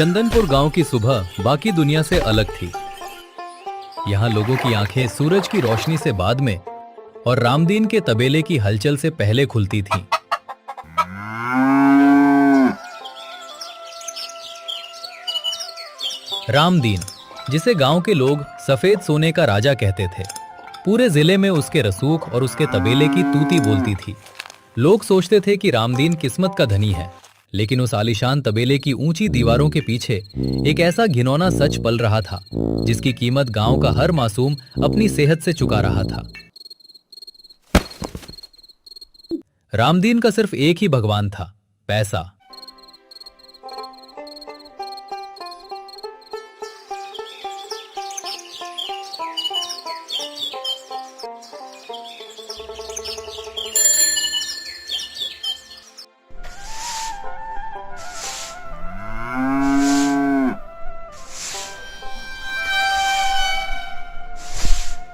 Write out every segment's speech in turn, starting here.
चंदनपुर गांव की सुबह बाकी दुनिया से अलग थी। यहाँ लोगों की आंखें सूरज की रोशनी से बाद में और रामदीन के तबेले की हलचल से पहले खुलती थीं। रामदीन, जिसे गांव के लोग सफेद सोने का राजा कहते थे, पूरे जिले में उसके रसूख और उसके तबेले की तूती बोलती थी। लोग सोचते थे कि रामदीन किस्मत का धनी है, लेकिन उस आलीशान तबेले की ऊंची दीवारों के पीछे एक ऐसा घिनौना सच पल रहा था जिसकी कीमत गांव का हर मासूम अपनी सेहत से चुका रहा था। रामदीन का सिर्फ एक ही भगवान था, पैसा।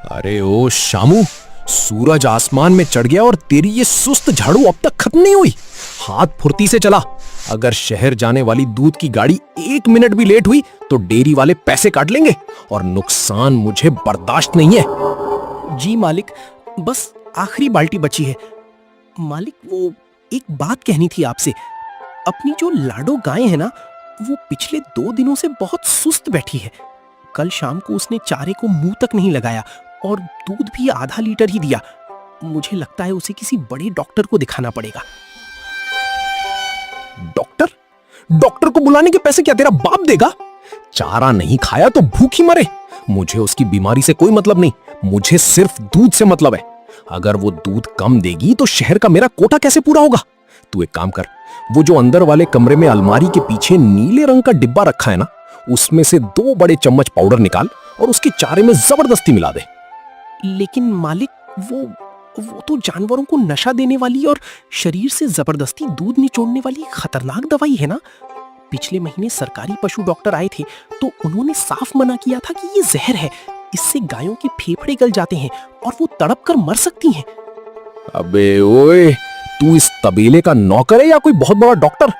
अरे ओ शामू, सूरज आसमान में चढ़ गया और तेरी ये सुस्त झाड़ू अब तक खत्म नहीं हुई। हाथ फुर्ती से चला। अगर शहर जाने वाली दूध की गाड़ी 1 मिनट भी लेट हुई तो डेयरी वाले पैसे काट लेंगे और नुकसान मुझे बर्दाश्त नहीं है। जी मालिक, बस आखिरी बाल्टी बची है। मालिक, वो एक बात कहनी थी आपसे। अपनी जो लाडो गाय है ना, वो पिछले 2 दिनों से बहुत सुस्त बैठी है। कल शाम को उसने चारे को मुंह तक नहीं लगाया और दूध भी आधा लीटर ही दिया। मुझे लगता है उसे किसी बड़े डॉक्टर को दिखाना पड़ेगा। डॉक्टर? डॉक्टर को बुलाने के पैसे क्या तेरा बाप देगा? चारा नहीं खाया तो भूख ही मरे। मुझे उसकी बीमारी से कोई मतलब नहीं, मुझे सिर्फ दूध से मतलब है। अगर वो दूध कम देगी तो शहर का मेरा कोटा कैसे पूरा होगा? तू एक काम कर, वो जो अंदर वाले कमरे में अलमारी के पीछे नीले रंग का डिब्बा रखा है ना, उसमें से 2 बड़े चम्मच पाउडर निकाल और उसके चारे में जबरदस्ती मिला दे। लेकिन मालिक, वो तो जानवरों को नशा देने वाली और शरीर से जबरदस्ती दूध निचोड़ने वाली खतरनाक दवाई है ना। पिछले महीने सरकारी पशु डॉक्टर आए थे तो उन्होंने साफ मना किया था कि ये जहर है, इससे गायों के फेफड़े गल जाते हैं और वो तड़प कर मर सकती हैं। अबे ओए, तू इस तबेले का नौकर है या कोई बहुत बड़ा डॉक्टर?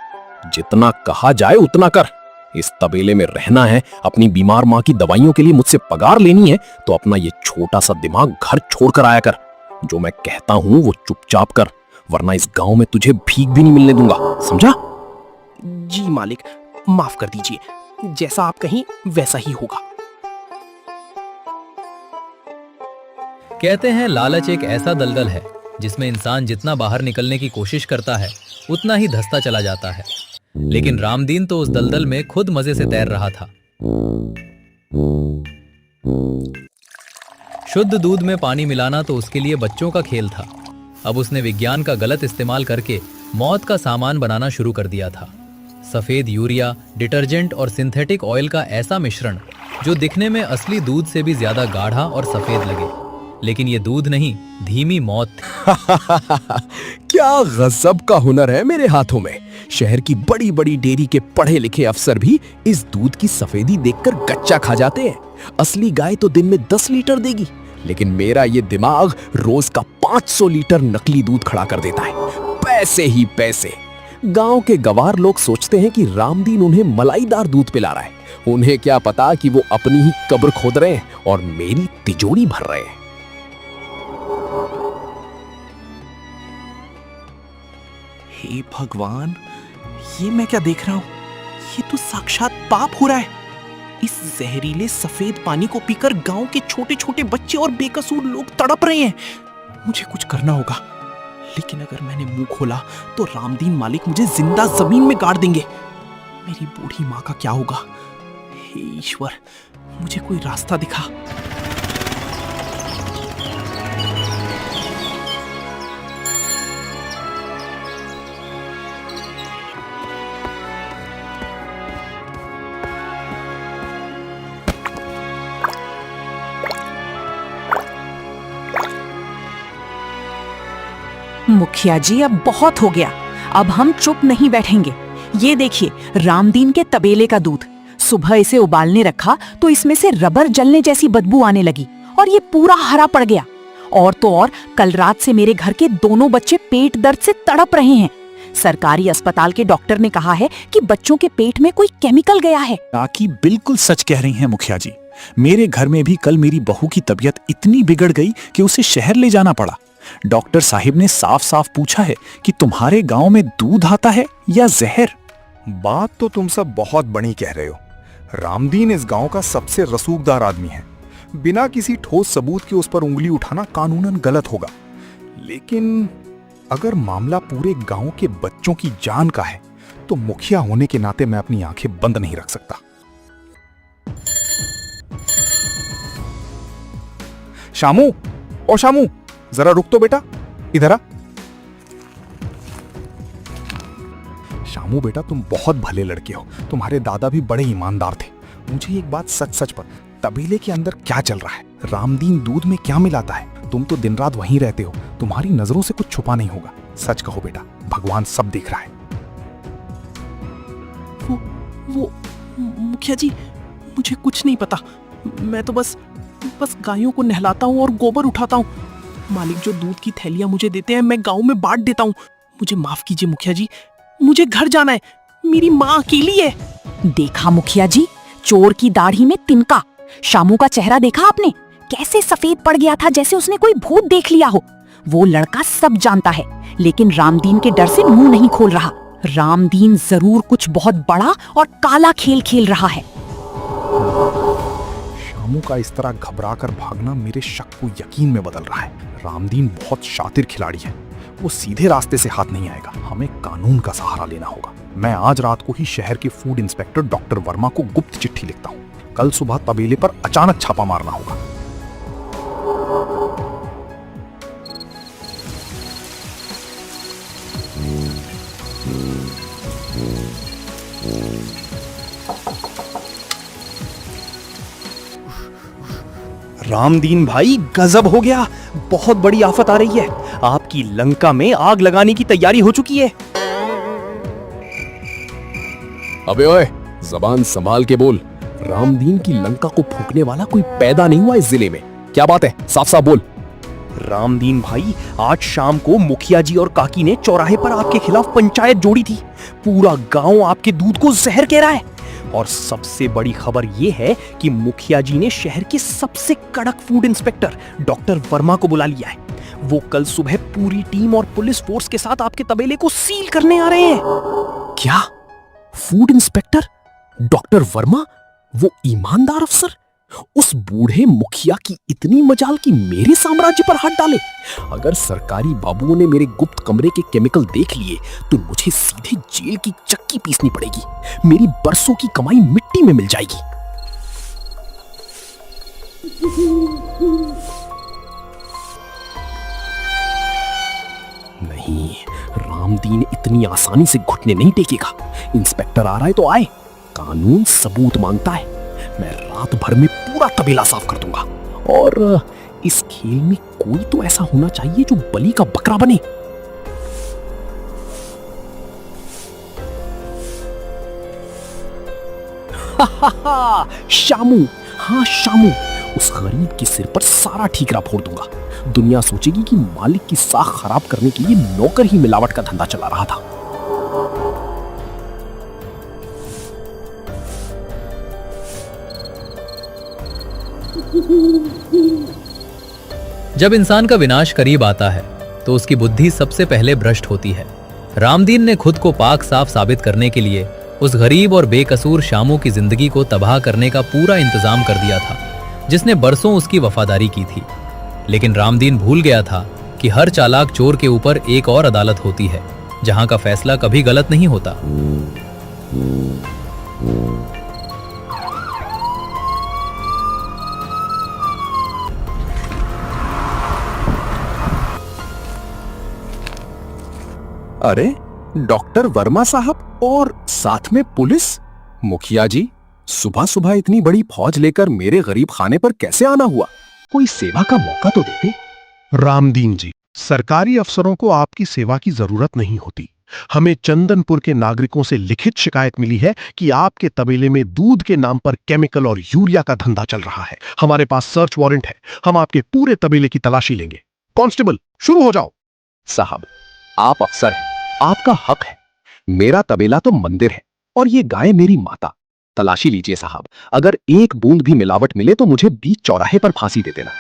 जितना कहा जाए उतना कर। इस तबेले में रहना है, अपनी बीमार माँ की दवाइयों के लिए मुझसे पगार लेनी है तो अपना ये छोटा सा दिमाग घर छोड़कर आया कर। जो मैं कहता हूं वो चुपचाप कर, वरना इस गांव में तुझे भीख भी नहीं मिलने दूंगा, समझा? जी मालिक, माफ कर दीजिए, जैसा आप कहीं वैसा ही होगा। कहते हैं लालच एक ऐसा दलदल है जिसमें इंसान जितना बाहर निकलने की कोशिश करता है उतना ही धंसता चला जाता है। लेकिन रामदीन तो उस दलदल में खुद मजे से तैर रहा था। शुद्ध दूध में पानी मिलाना तो उसके लिए बच्चों का खेल था। अब उसने विज्ञान का गलत इस्तेमाल करके मौत का सामान बनाना शुरू कर दिया था। सफेद यूरिया, डिटर्जेंट और सिंथेटिक ऑयल का ऐसा मिश्रण जो दिखने में असली दूध से भी ज्यादा गाढ़ा और सफेद लगे, लेकिन ये दूध नहीं, धीमी मौत थी। क्या गजब का हुनर है मेरे हाथों में। शहर की बड़ी बड़ी डेयरी के पढ़े लिखे अफसर भी इस दूध की सफेदी देखकर गच्चा खा जाते हैं। असली गाय तो दिन में 10 लीटर देगी, लेकिन मेरा ये दिमाग रोज का 500 लीटर नकली दूध खड़ा कर देता है। पैसे ही पैसे। गांव के गवार लोग सोचते हैं कि रामदीन उन्हें मलाईदार दूध पिला रहा है। उन्हें क्या पता कि वो अपनी ही कब्र खोद रहे हैं और मेरी तिजोरी भर रहे हैं। हे भगवान, ये मैं क्या देख रहा हूं? ये तो साक्षात पाप हो रहा है। इस जहरीले सफेद पानी को पीकर गांव के छोटे छोटे बच्चे और बेकसूर लोग तड़प रहे हैं। मुझे कुछ करना होगा, लेकिन अगर मैंने मुंह खोला तो रामदीन मालिक मुझे जिंदा जमीन में गाड़ देंगे। मेरी बूढ़ी माँ का क्या होगा? हे ईश्वर, मुझे कोई रास्ता दिखा। मुखिया जी, अब बहुत हो गया। अब हम चुप नहीं बैठेंगे। ये देखिए, रामदीन के तबेले का दूध। सुबह इसे उबालने रखा तो इसमें से रबर जलने जैसी बदबू आने लगी और ये पूरा हरा पड़ गया। और तो और, कल रात से मेरे घर के दोनों बच्चे पेट दर्द से तड़प रहे हैं। सरकारी अस्पताल के डॉक्टर ने कहा है कि बच्चों के पेट में कोई केमिकल गया है। काकी बिल्कुल सच कह रही हैं मुखिया जी। मेरे घर में भी कल मेरी बहू की तबीयत इतनी बिगड़ गई कि उसे शहर ले जाना पड़ा। डॉक्टर साहिब ने साफ साफ पूछा है कि तुम्हारे गांव में दूध आता है या जहर। बात तो तुम सब बहुत बड़ी कह रहे हो। रामदीन इस गांव का सबसे रसूखदार आदमी है। बिना किसी ठोस सबूत के उस पर उंगली उठाना कानूनन गलत होगा। लेकिन अगर मामला पूरे गांव के बच्चों की जान का है तो मुखिया होने के नाते मैं अपनी आंखें बंद नहीं रख सकता। शामू, ओ शामू, जरा रुक तो बेटा, इधर आ। शामू बेटा, तुम बहुत भले लड़के हो। तुम्हारे दादा भी बड़े ईमानदार थे। मुझे एक बात सच सच पर, तबेले के अंदर क्या चल रहा है? रामदीन दूध में क्या मिलाता है? तुम तो दिन रात वहीं रहते हो, तुम्हारी नजरों से कुछ छुपा नहीं होगा। सच कहो बेटा, भगवान सब देख रहा है। वो मुखिया जी, मुझे कुछ नहीं पता। मैं तो बस गायों को नहलाता हूँ और गोबर उठाता हूँ। मालिक जो दूध की थैलियां मुझे देते हैं मैं गांव में बांट देता हूँ। मुझे माफ कीजिए मुखिया जी, मुझे घर जाना है। मेरी माँ अकेली है। देखा मुखिया जी, चोर की दाढ़ी में तिनका। शामू का चेहरा देखा आपने? कैसे सफेद पड़ गया था, जैसे उसने कोई भूत देख लिया हो। वो लड़का सब जानता है, लेकिन रामदीन के डर से मुंह नहीं खोल रहा। रामदीन जरूर कुछ बहुत बड़ा और काला खेल खेल रहा है। शामू का इस तरह घबरा कर भागना मेरे शक को यकीन में बदल रहा है। रामदीन बहुत शातिर खिलाड़ी है। वो सीधे रास्ते से हाथ नहीं आएगा। हमें कानून का सहारा लेना होगा। मैं आज रात को ही शहर के फूड इंस्पेक्टर डॉक्टर वर्मा को गुप्त चिट्ठी लिखता हूँ। कल सुबह तबेले पर अचानक छापा मारना होगा। रामदीन भाई, गजब हो गया। बहुत बड़ी आफत आ रही है। आपकी लंका में आग लगाने की तैयारी हो चुकी है। अबे ओए, जबान संभाल के बोल। रामदीन की लंका को फूंकने वाला कोई पैदा नहीं हुआ इस जिले में। क्या बात है? साफ साफ बोल। रामदीन भाई, आज शाम को मुखिया जी और काकी ने चौराहे पर आपके खिलाफ पंचायत जोड़ी थी। पूरा गांव आपके दूध को जहर कह रहा है। और सबसे बड़ी खबर यह है कि मुखिया जी ने शहर के सबसे कड़क फूड इंस्पेक्टर डॉक्टर वर्मा को बुला लिया है। वो कल सुबह पूरी टीम और पुलिस फोर्स के साथ आपके तबेले को सील करने आ रहे हैं। क्या? फूड इंस्पेक्टर डॉक्टर वर्मा, वो ईमानदार अफसर, उस बूढ़े मुखिया की इतनी मजाल कि मेरे साम्राज्य पर हाथ डाले। अगर सरकारी बाबुओं ने मेरे गुप्त कमरे के केमिकल देख लिए तो मुझे सीधे जेल की चक्की पीसनी पड़ेगी। मेरी बरसों की कमाई मिट्टी में मिल जाएगी। नहीं, रामदीन इतनी आसानी से घुटने नहीं टेकेगा। इंस्पेक्टर आ रहा है तो आए, कानून सबूत मांगता है। मैं रात भर में पूरा तबेला साफ कर दूंगा। और इस खेल में कोई तो ऐसा होना चाहिए जो बलि का बकरा बने। शामू, हाँ शामू, उस गरीब के सिर पर सारा ठीकरा फोड़ दूंगा। दुनिया सोचेगी कि मालिक की साख खराब करने के लिए नौकर ही मिलावट का धंधा चला रहा था। जब इंसान का विनाश करीब आता है तो उसकी बुद्धि सबसे पहले भ्रष्ट होती है। रामदीन ने खुद को पाक साफ साबित करने के लिए उस गरीब और बेकसूर शामू की जिंदगी को तबाह करने का पूरा इंतजाम कर दिया था, जिसने बरसों उसकी वफादारी की थी। लेकिन रामदीन भूल गया था कि हर चालाक चोर के ऊपर एक और अदालत होती है, जहां का फैसला कभी गलत नहीं होता। अरे, डॉक्टर वर्मा साहब और साथ में पुलिस। मुखिया जी, सुबह सुबह इतनी बड़ी फौज लेकर मेरे गरीब खाने पर कैसे आना हुआ? कोई सेवा का मौका तो देते। रामदीन जी, सरकारी अफसरों को आपकी सेवा की जरूरत नहीं होती। हमें चंदनपुर के नागरिकों से लिखित शिकायत मिली है कि आपके तबेले में दूध के नाम पर केमिकल और यूरिया का धंधा चल रहा है। हमारे पास सर्च वारंट है। हम आपके पूरे तबेले की तलाशी लेंगे। कांस्टेबल, शुरू हो जाओ। साहब, आप अफसर हैं, आपका हक है। मेरा तबेला तो मंदिर है और ये गाय मेरी माता। तलाशी लीजिए साहब, अगर एक बूंद भी मिलावट मिले तो मुझे बीच चौराहे पर फांसी दे देना।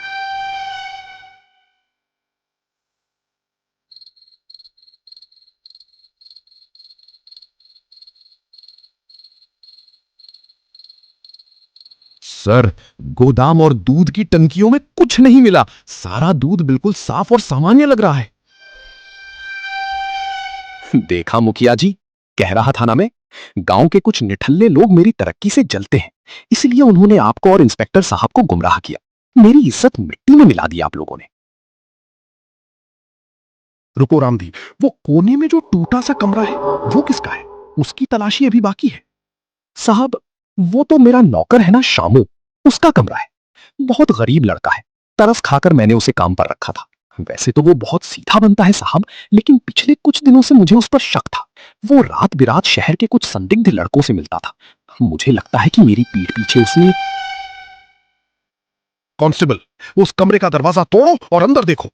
सर, गोदाम और दूध की टंकियों में कुछ नहीं मिला। सारा दूध बिल्कुल साफ और सामान्य लग रहा है। देखा मुखिया जी, कह रहा था ना मैं, गांव के कुछ निठल्ले लोग मेरी तरक्की से जलते हैं, इसलिए उन्होंने आपको और इंस्पेक्टर साहब को गुमराह किया। मेरी इज्जत मिट्टी में मिला दी आप लोगों ने। रुको रामदीन, वो कोने में जो टूटा सा कमरा है वो किसका है? उसकी तलाशी अभी बाकी है। साहब, वो तो मेरा नौकर है ना शामू, उसका कमरा है। बहुत गरीब लड़का है, तरस खाकर मैंने उसे काम पर रखा था। वैसे तो वो बहुत सीधा बनता है साहब, लेकिन पिछले कुछ दिनों से मुझे उस पर शक था। वो रात बिरात शहर के कुछ संदिग्ध लड़कों से मिलता था। मुझे लगता है कि मेरी पीठ पीछे उसने। कांस्टेबल, उस कमरे का दरवाजा तोड़ो और अंदर देखो।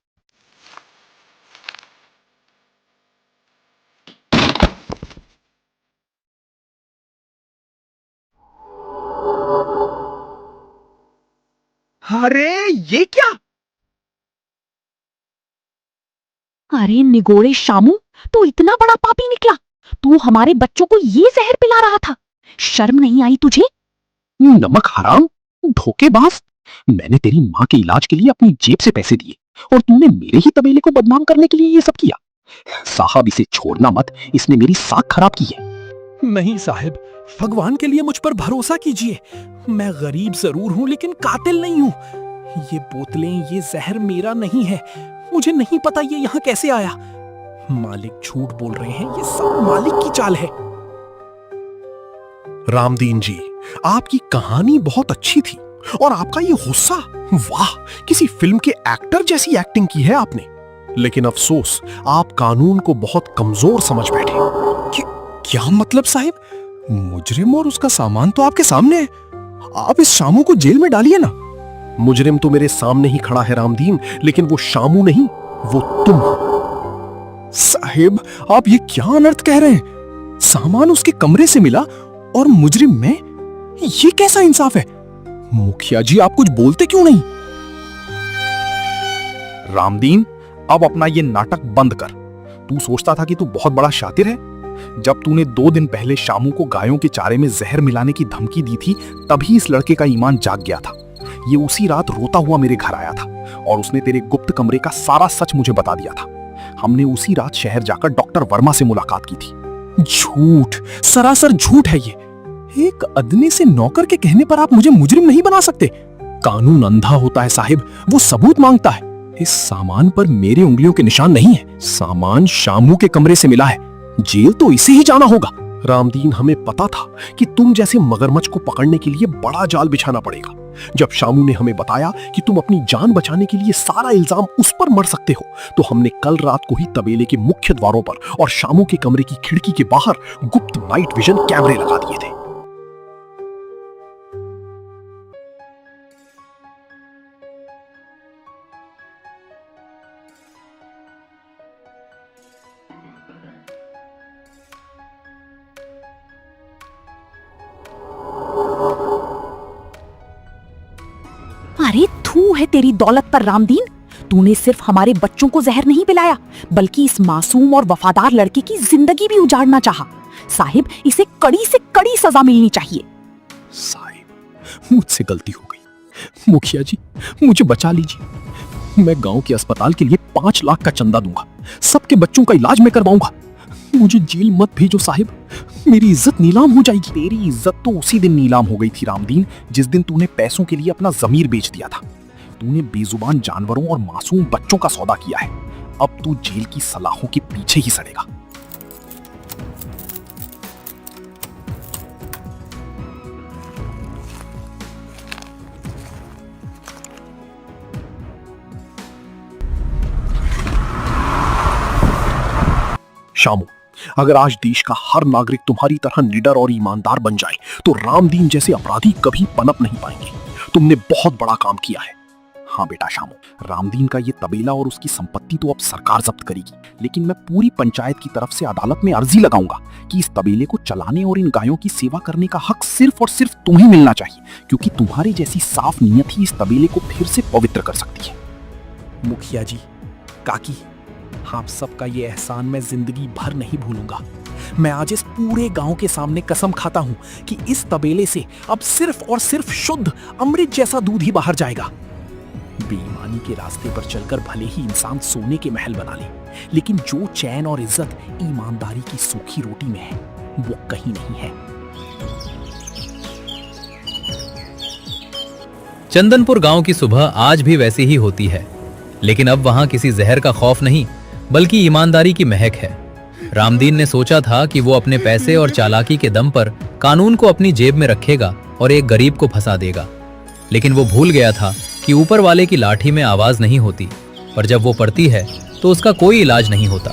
अरे ये क्या? अरे निगोड़े शामू, तो इतना बड़ा पापी निकला। तू हमारे बच्चों को ये जहर पिला रहा था। शर्म नहीं आई तुझे? नमक हराम, धोखेबाज। मैंने तेरी मां के इलाज के लिए अपनी जेब से पैसे दिए और तुमने मेरे ही तबेले को बदनाम करने के लिए ये सब किया। साहब, इसे छोड़ना मत, इसने मेरी साख खराब की है। नहीं साहब, भगवान के लिए मुझ पर भरोसा कीजिए। मैं गरीब जरूर हूं लेकिन कातिल नहीं हूं। ये बोतलें, ये जहर मेरा नहीं है। मुझे नहीं पता ये यहां कैसे आया। मालिक झूठ बोल रहे हैं, ये सब मालिक की चाल है। रामदीन जी, आपकी कहानी बहुत अच्छी थी और आपका ये गुस्सा, वाह, किसी फिल्म के एक्टर जैसी एक्टिंग की है आपने। लेकिन अफसोस, आप कानून को बहुत कमजोर समझ बैठे। क्या मतलब साहिब? मुजरिम और उसका सामान तो आपके सामने है। आप इस शामू को जेल में डालिए ना। मुजरिम तो मेरे सामने ही खड़ा है रामदीन, लेकिन वो शामू नहीं, वो तुम हो। साहिब, आप ये क्या अनर्थ कह रहे हैं? सामान उसके कमरे से मिला और मुजरिम मैं? ये कैसा इंसाफ है? मुखिया जी, आप कुछ बोलते क्यों नहीं? रामदीन, अब अपना ये नाटक बंद कर। तू सोचता था कि तू बहुत बड़ा शातिर है। जब तूने 2 दिन पहले शामू को गायों के चारे में जहर मिलाने की धमकी दी थी, तभी इस लड़के का ईमान जाग गया था। ये उसी रात रोता हुआ मेरे घर आया था और उसने तेरे गुप्त कमरे का सारा सच मुझे बता दिया था। हमने उसी रात शहर जाकर डॉक्टर वर्मा से मुलाकात की थी। झूठ, सरासर झूठ है ये। एक अदने से नौकर के कहने पर आप मुझे मुजरिम नहीं बना सकते। कानून अंधा होता है साहिब, वो सबूत मांगता है। इस सामान पर मेरी उंगलियों के निशान नहीं है। सामान शामू के कमरे से मिला है। जेल तो इसे ही जाना होगा। रामदीन, हमें पता था कि तुम जैसे मगरमच्छ को पकड़ने के लिए बड़ा जाल बिछाना पड़ेगा। जब शामू ने हमें बताया कि तुम अपनी जान बचाने के लिए सारा इल्जाम उस पर मर सकते हो, तो हमने कल रात को ही तबेले के मुख्य द्वारों पर और शामू के कमरे की खिड़की के बाहर गुप्त नाइट विजन कैमरे लगा दिए थे। अरे थू है तेरी दौलत पर रामदीन। तूने सिर्फ हमारे बच्चों को जहर नहीं पिलाया, बल्कि इस मासूम और वफादार लड़के की जिंदगी भी उजाड़ना चाहा। साहिब, इसे कड़ी से कड़ी सजा मिलनी चाहिए। साहिब, मुझसे गलती हो गई। मुखिया जी, मुझे बचा लीजिए। मैं गांव के अस्पताल के लिए 5 लाख का चंदा दूंगा। सबके बच्चों का इलाज मैं करवाऊंगा। मुझे जेल मत भेजो साहिब, मेरी इज्जत नीलाम हो जाएगी। तेरी इज्जत तो उसी दिन नीलाम हो गई थी रामदीन, जिस दिन तूने पैसों के लिए अपना जमीर बेच दिया था। तूने बेजुबान जानवरों और मासूम बच्चों का सौदा किया है। अब तू जेल की सलाखों के पीछे ही सड़ेगा। शामू, अगर आज देश का हर नागरिक तुम्हारी तरह निडर और ईमानदार बन जाए तो रामदीन जैसे अपराधी कभी पनप नहीं पाएंगे। तुमने बहुत बड़ा काम किया है। हाँ बेटा शामू, रामदीन का ये तबेला और उसकी संपत्ति तो अब सरकार जब्त करेगी, लेकिन मैं पूरी पंचायत की तरफ से अदालत में अर्जी लगाऊंगा कि इस तबेले को चलाने और इन गायों की सेवा करने का हक सिर्फ और सिर्फ तुम्हें मिलना चाहिए, क्योंकि तुम्हारी जैसी साफ नीयत ही इस तबेले को फिर से पवित्र कर सकती है। मुखिया जी, काकी, आप सबका ये एहसान मैं जिंदगी भर नहीं भूलूंगा। मैं आज इस पूरे गांव के सामने कसम खाता हूं कि इस तबेले से अब सिर्फ और सिर्फ शुद्ध अमृत जैसा दूध ही बाहर जाएगा। बेईमानी के रास्ते पर चलकर भले ही इंसान सोने के महल बना ले, लेकिन जो चैन और इज्जत ईमानदारी की सूखी रोटी में है, वो कहीं नहीं है। चंदनपुर गांव की सुबह आज भी वैसी ही होती है, लेकिन अब वहां किसी जहर का खौफ नहीं, बल्कि ईमानदारी की महक है। रामदीन ने सोचा था कि वो अपने पैसे और चालाकी के दम पर कानून को अपनी जेब में रखेगा और एक गरीब को फंसा देगा, लेकिन वो भूल गया था कि ऊपर वाले की लाठी में आवाज नहीं होती, पर जब वो पड़ती है तो उसका कोई इलाज नहीं होता।